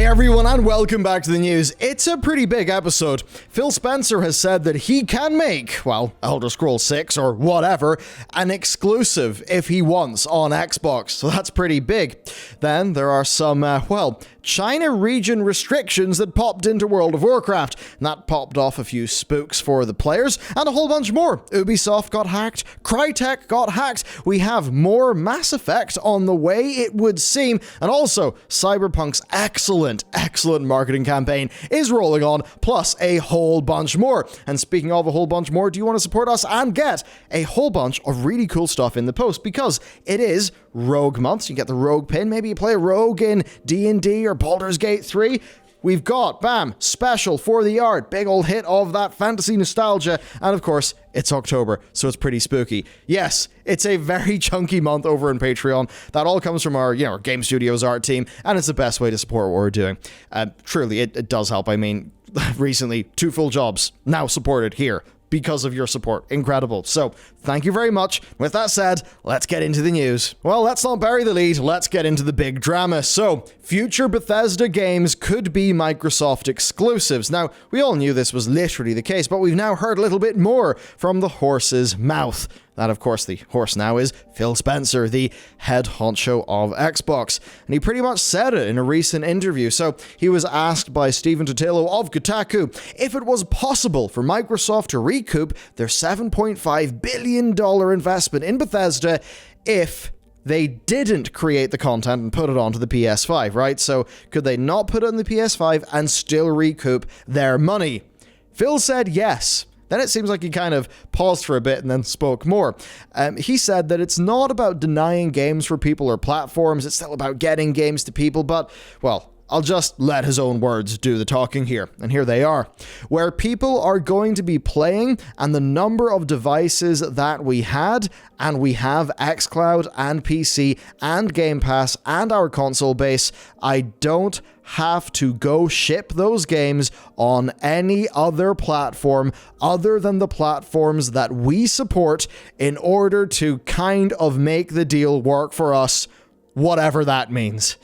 Hey everyone, and welcome back to the news. It's a pretty big episode. Phil Spencer has said that he can make, well, Elder Scrolls 6 or whatever, an exclusive if he wants on Xbox, so that's pretty big. Then there are some, China region restrictions that popped into World of Warcraft, and that popped off a few spooks for the players, and a whole bunch more. Ubisoft got hacked, Crytek got hacked, we have more Mass Effect on the way, it would seem, and also Cyberpunk's excellent marketing campaign is rolling on, plus a whole bunch more. And speaking of a whole bunch more, do you want to support us and get a whole bunch of really cool stuff in the post? Because it is Rogue Month, so you get the Rogue pin, maybe you play a Rogue in D&D or Baldur's Gate 3, we've got, bam, special for the art, big old hit of that fantasy nostalgia, and of course, it's October, so it's pretty spooky. Yes, it's a very chunky month over in Patreon. That all comes from our, our Game Studios art team, and it's the best way to support what we're doing. Truly, it does help. I mean, recently, 2 full jobs now supported here because of your support. Incredible. So, thank you very much. With that said, let's get into the news. Well, let's not bury the lead. Let's get into the big drama. So, future Bethesda games could be Microsoft exclusives. Now, we all knew this was literally the case, but we've now heard a little bit more from the horse's mouth. That, of course, the horse now is Phil Spencer, the head honcho of Xbox. And he pretty much said it in a recent interview. So he was asked by Stephen Totilo of Kotaku if it was possible for Microsoft to recoup their $7.5 billion investment in Bethesda if they didn't create the content and put it onto the PS5, right? So could they not put it on the PS5 and still recoup their money? Phil said yes. Then it seems like he kind of paused for a bit and then spoke more. He said that it's not about denying games for people or platforms, it's still about getting games to people, but, well, I'll just let his own words do the talking here, and here they are. Where people are going to be playing and the number of devices that we had, and we have xCloud and PC and Game Pass and our console base, I don't have to go ship those games on any other platform other than the platforms that we support in order to kind of make the deal work for us, whatever that means.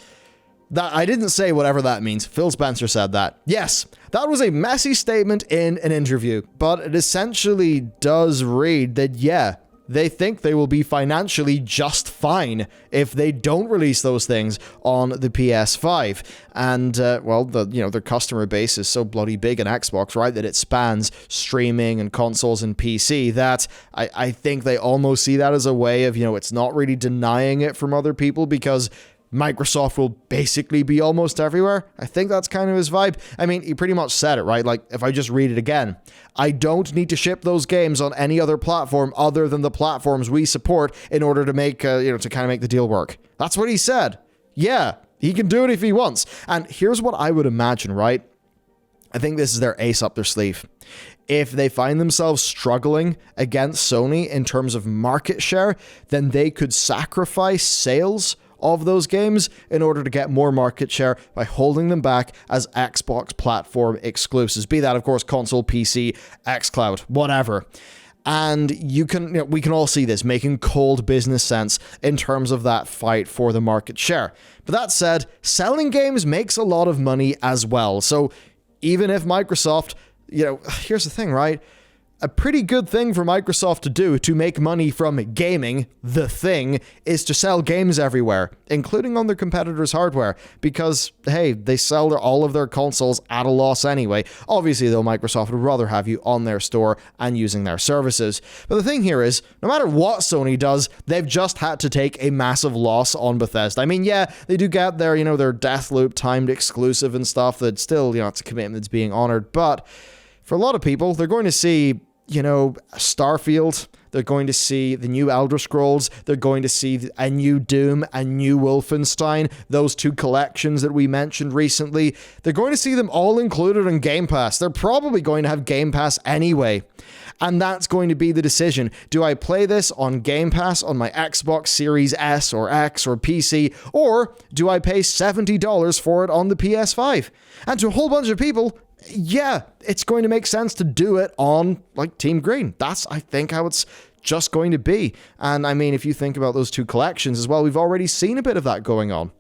That I didn't say whatever that means. Phil Spencer said that. Yes, that was a messy statement in an interview, but it essentially does read that, yeah, they think they will be financially just fine if they don't release those things on the PS5. And, their customer base is so bloody big in Xbox, right, that it spans streaming and consoles and PC that I think they almost see that as a way of, it's not really denying it from other people because Microsoft will basically be almost everywhere. I think that's kind of his vibe. I mean, he pretty much said it, right? Like, if I just read it again, I don't need to ship those games on any other platform other than the platforms we support in order to make, to kind of make the deal work. That's what he said. Yeah, he can do it if he wants. And here's what I would imagine, right? I think this is their ace up their sleeve. If they find themselves struggling against Sony in terms of market share, then they could sacrifice sales of those games in order to get more market share by holding them back as Xbox platform exclusives. Be that, of course, console, PC, xCloud, whatever. And we can all see this making cold business sense in terms of that fight for the market share. But that said, selling games makes a lot of money as well. So even if Microsoft, here's the thing, right? A pretty good thing for Microsoft to do to make money from gaming, the thing, is to sell games everywhere, including on their competitors' hardware, because, hey, they sell all of their consoles at a loss anyway. Obviously, though, Microsoft would rather have you on their store and using their services. But the thing here is, no matter what Sony does, they've just had to take a massive loss on Bethesda. I mean, yeah, they do get their, their Deathloop timed exclusive and stuff that still, it's a commitment that's being honored, but for a lot of people, they're going to see Starfield, they're going to see the new Elder Scrolls, they're going to see a new Doom, a new Wolfenstein, those 2 collections that we mentioned recently. They're going to see them all included in Game Pass. They're probably going to have Game Pass anyway. And that's going to be the decision. Do I play this on Game Pass on my Xbox Series S or X or PC, or do I pay $70 for it on the PS5? And to a whole bunch of people, yeah, it's going to make sense to do it on, Team Green. That's, I think, how it's just going to be. And, I mean, if you think about those 2 collections as well, we've already seen a bit of that going on.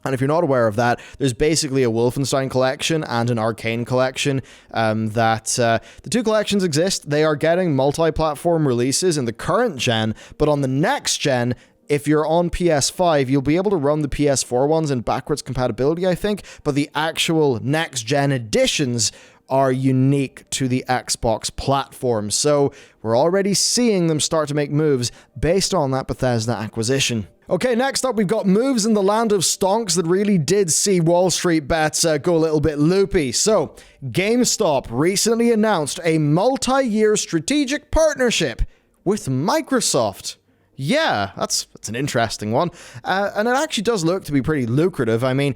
And if you're not aware of that, there's basically a Wolfenstein collection and an Arcane collection the two collections exist. They are getting multi-platform releases in the current gen, but on the next gen, if you're on PS5, you'll be able to run the PS4 ones in backwards compatibility, I think, but the actual next-gen editions are unique to the Xbox platform. So we're already seeing them start to make moves based on that Bethesda acquisition. Okay, next up, we've got moves in the land of stonks that really did see Wall Street bets go a little bit loopy. So, GameStop recently announced a multi-year strategic partnership with Microsoft. Yeah, that's an interesting one. And it actually does look to be pretty lucrative. I mean,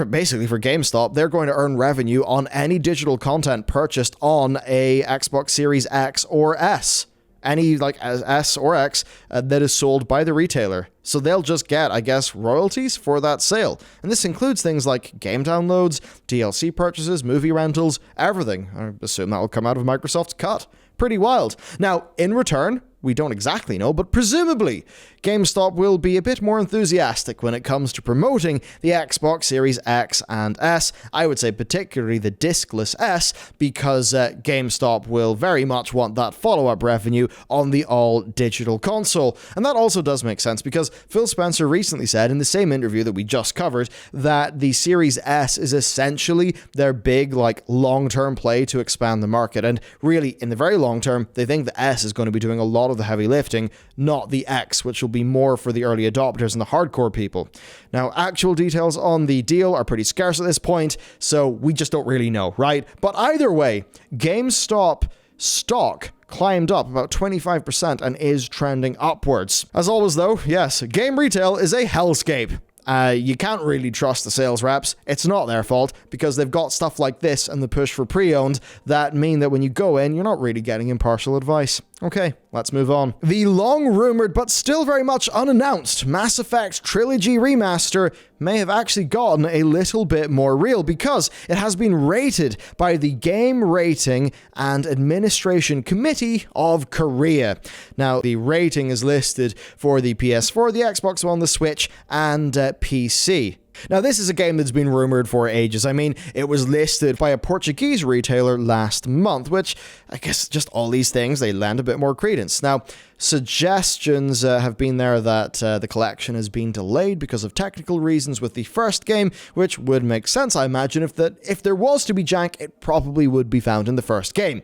basically for GameStop, they're going to earn revenue on any digital content purchased on a Xbox Series X or S. Any S or X that is sold by the retailer. So they'll just get, I guess, royalties for that sale. And this includes things like game downloads, DLC purchases, movie rentals, everything. I assume that will come out of Microsoft's cut. Pretty wild. Now, in return, we don't exactly know, but presumably, GameStop will be a bit more enthusiastic when it comes to promoting the Xbox Series X and S. I would say particularly the discless S, because GameStop will very much want that follow-up revenue on the all-digital console. And that also does make sense, because Phil Spencer recently said in the same interview that we just covered that the Series S is essentially their big, long-term play to expand the market. And really, in the very long term, they think the S is going to be doing a lot of the heavy lifting, not the X, which will be more for the early adopters and the hardcore people. Now, actual details on the deal are pretty scarce at this point, so we just don't really know, right? But either way, GameStop stock climbed up about 25% and is trending upwards. As always though, yes, game retail is a hellscape. You can't really trust the sales reps. It's not their fault, because they've got stuff like this and the push for pre-owned that mean that when you go in, you're not really getting impartial advice. Okay, let's move on. The long-rumored but still very much unannounced Mass Effect Trilogy remaster may have actually gotten a little bit more real, because it has been rated by the Game Rating and Administration Committee of Korea. Now, the rating is listed for the PS4, the Xbox One, the Switch, and PC. Now, this is a game that's been rumored for ages. I mean, it was listed by a Portuguese retailer last month, which I guess just all these things, they lend a bit more credence. Now, suggestions have been there that the collection has been delayed because of technical reasons with the first game, which would make sense, I imagine. If there was to be jank, it probably would be found in the first game,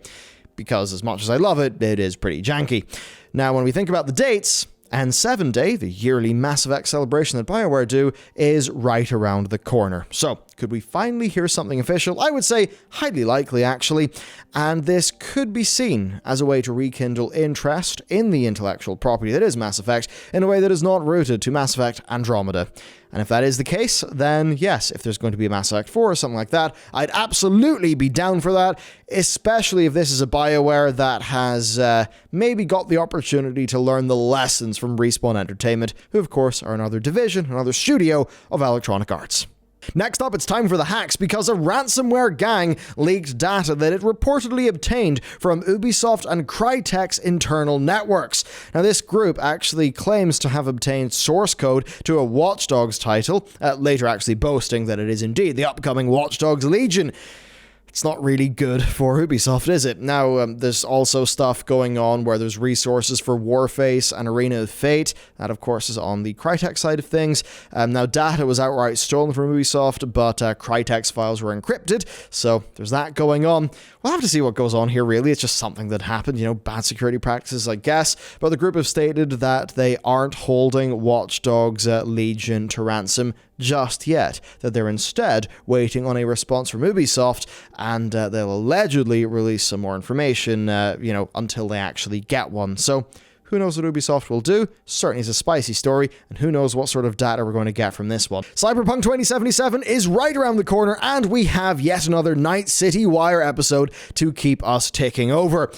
because as much as I love it, it is pretty janky. Now, when we think about the dates, N7 Day, the yearly Mass Effect celebration that BioWare do, is right around the corner. So, could we finally hear something official? I would say highly likely, actually. And this could be seen as a way to rekindle interest in the intellectual property that is Mass Effect in a way that is not rooted to Mass Effect Andromeda. And if that is the case, then yes, if there's going to be a Mass Effect 4 or something like that, I'd absolutely be down for that, especially if this is a BioWare that has maybe got the opportunity to learn the lessons from Respawn Entertainment, who of course are another division, another studio of Electronic Arts. Next up, it's time for the hacks, because a ransomware gang leaked data that it reportedly obtained from Ubisoft and Crytek's internal networks. Now, this group actually claims to have obtained source code to a Watch Dogs title, later actually boasting that it is indeed the upcoming Watch Dogs Legion. It's not really good for Ubisoft, is it? Now, there's also stuff going on where there's resources for Warface and Arena of Fate. That, of course, is on the Crytek side of things. Now, data was outright stolen from Ubisoft, but Crytek's files were encrypted, so there's that going on. We'll have to see what goes on here, really. It's just something that happened, bad security practices, I guess. But the group have stated that they aren't holding Watch Dogs Legion to ransom just yet, that they're instead waiting on a response from Ubisoft, and they'll allegedly release some more information, until they actually get one. So, who knows what Ubisoft will do? Certainly is a spicy story, and who knows what sort of data we're going to get from this one. Cyberpunk 2077 is right around the corner, and we have yet another Night City Wire episode to keep us ticking over.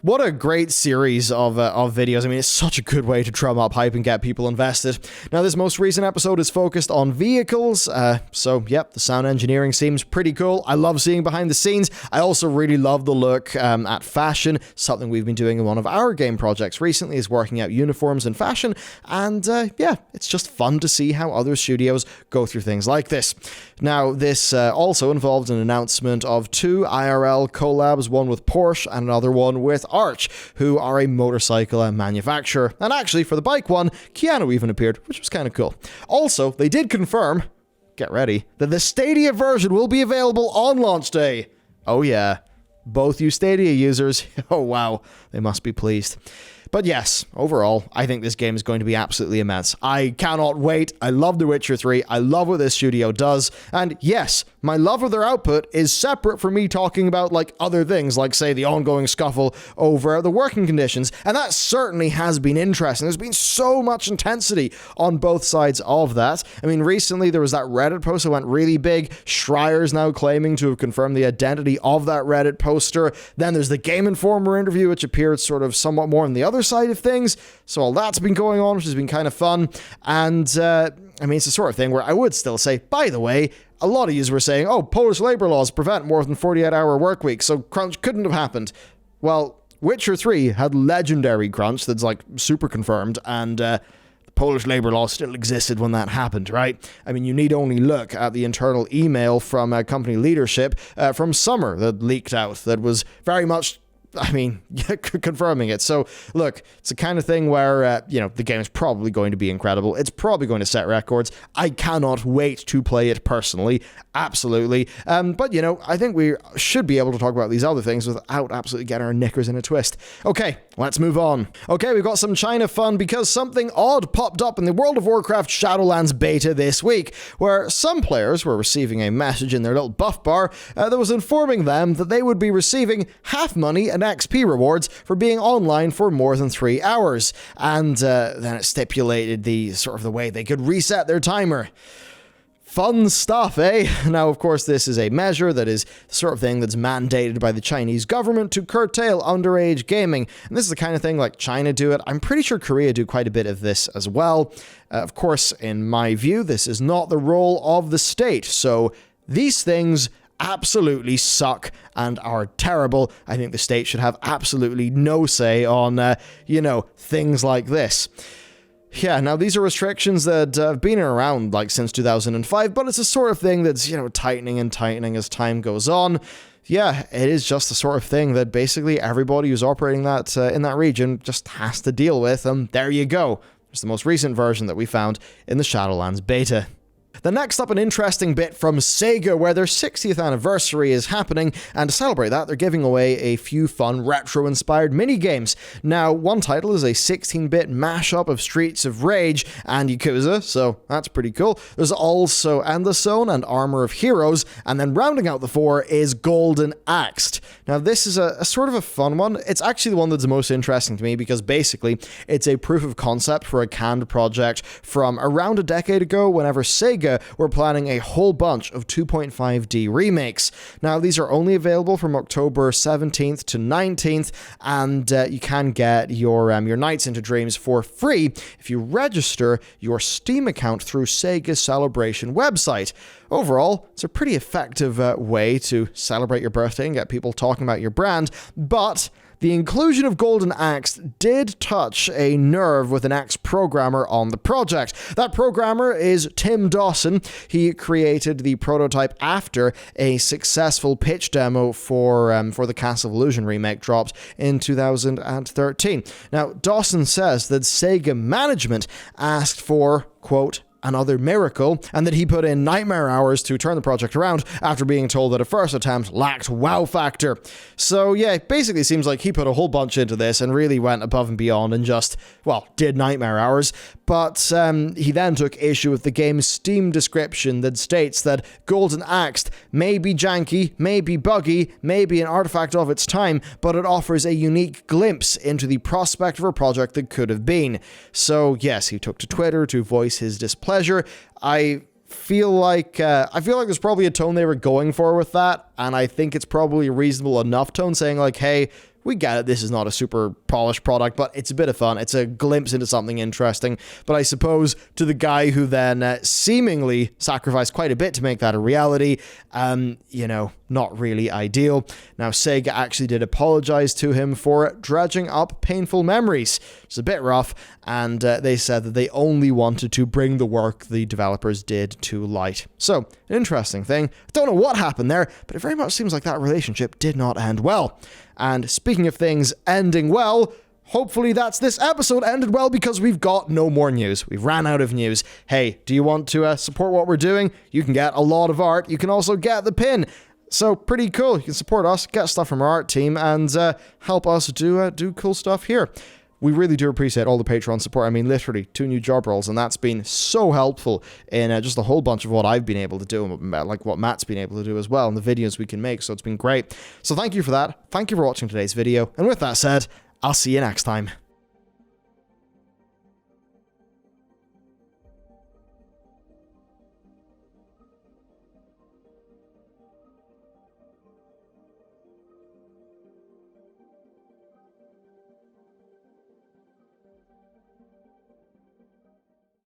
What a great series of videos. I mean, it's such a good way to drum up hype and get people invested. Now, this most recent episode is focused on vehicles, so yep, the sound engineering seems pretty cool. I love seeing behind the scenes. I also really love the look at fashion. Something we've been doing in one of our game projects recently is working out uniforms and fashion, and yeah, it's just fun to see how other studios go through things like this. Now, this also involved an announcement of 2 IRL collabs, one with Porsche and another one with Arch, who are a motorcycle manufacturer. And actually, for the bike one, Keanu even appeared, which was kind of cool. Also, they did confirm, get ready, that the Stadia version will be available on launch day. Oh yeah, both you Stadia users, oh wow, they must be pleased. But yes, overall, I think this game is going to be absolutely immense. I cannot wait. I love The Witcher 3. I love what this studio does. And yes, my love of their output is separate from me talking about like other things, like say the ongoing scuffle over the working conditions. And that certainly has been interesting. There's been so much intensity on both sides of that. I mean, recently there was that Reddit post that went really big. Schreier's now claiming to have confirmed the identity of that Reddit poster. Then there's the Game Informer interview, which appeared sort of somewhat more on the other side of things. So all that's been going on, which has been kind of fun. And I mean, it's the sort of thing where I would still say, by the way, a lot of you were saying, oh, Polish labor laws prevent more than 48-hour work weeks, so crunch couldn't have happened. Well, Witcher 3 had legendary crunch that's like super confirmed, and the Polish labor law still existed when that happened, right? I mean, you need only look at the internal email from company leadership from summer that leaked out that was very much, I mean, confirming it. So, look, it's the kind of thing where, the game is probably going to be incredible. It's probably going to set records. I cannot wait to play it personally. Absolutely. But, I think we should be able to talk about these other things without absolutely getting our knickers in a twist. Okay, let's move on. Okay, we've got some China fun because something odd popped up in the World of Warcraft Shadowlands beta this week, where some players were receiving a message in their little buff bar that was informing them that they would be receiving half money and XP rewards for being online for more than 3 hours. And then it stipulated the way they could reset their timer. Fun stuff, eh? Now, of course, this is a measure that is the sort of thing that's mandated by the Chinese government to curtail underage gaming. And this is the kind of thing like China do it. I'm pretty sure Korea do quite a bit of this as well. Of course, in my view, this is not the role of the state. So these things absolutely suck and are terrible. I think the state should have absolutely no say on, things like this. Yeah, now these are restrictions that have been around since 2005, but it's a sort of thing that's, tightening and tightening as time goes on. Yeah, it is just the sort of thing that basically everybody who's operating that in that region just has to deal with, and there you go. It's the most recent version that we found in the Shadowlands beta. The next up, an interesting bit from Sega, where their 60th anniversary is happening, and to celebrate that, they're giving away a few fun retro-inspired mini-games. Now, one title is a 16-bit mashup of Streets of Rage and Yakuza, so that's pretty cool. There's also Endless Zone and Armor of Heroes, and then rounding out the 4 is Golden Axed. Now, this is a sort of a fun one. It's actually the one that's the most interesting to me, because basically, it's a proof of concept for a canned project from around a decade ago, whenever Sega were planning a whole bunch of 2.5D remakes. Now, these are only available from October 17th to 19th, and you can get your Nights into Dreams for free if you register your Steam account through Sega's Celebration website. Overall, it's a pretty effective way to celebrate your birthday and get people talking about your brand, but the inclusion of Golden Axe did touch a nerve with an ex-programmer on the project. That programmer is Tim Dawson. He created the prototype after a successful pitch demo for the Castle of Illusion remake dropped in 2013. Now, Dawson says that Sega management asked for, quote, another miracle, and that he put in nightmare hours to turn the project around after being told that a first attempt lacked wow factor. So yeah, it basically seems like he put a whole bunch into this and really went above and beyond and just, did nightmare hours. But he then took issue with the game's Steam description that states that Golden Axed may be janky, may be buggy, may be an artifact of its time, but it offers a unique glimpse into the prospect of a project that could have been. So yes, he took to Twitter to voice his displeasure. I feel like there's probably a tone they were going for with that, and I think it's probably a reasonable enough tone saying like, hey, We get it, this is not a super polished product, but it's a bit of fun. It's a glimpse into something interesting. But I suppose to the guy who then seemingly sacrificed quite a bit to make that a reality, you know, not really ideal. Now, Sega actually did apologize to him for dredging up painful memories. It's a bit rough, and they said that they only wanted to bring the work the developers did to light. So, an interesting thing. Don't know what happened there, but it very much seems like that relationship did not end well. And speaking of things ending well, hopefully that's this episode ended well, because we've got no more news. We've ran out of news. Hey, do you want to support what we're doing? You can get a lot of art. You can also get the pin. So, pretty cool. You can support us, get stuff from our art team, and help us do cool stuff here. We really do appreciate all the Patreon support. I mean, literally, 2 new job roles, and that's been so helpful in just a whole bunch of what I've been able to do, and like what Matt's been able to do as well, and the videos we can make, so it's been great. So thank you for that. Thank you for watching today's video, and with that said, I'll see you next time.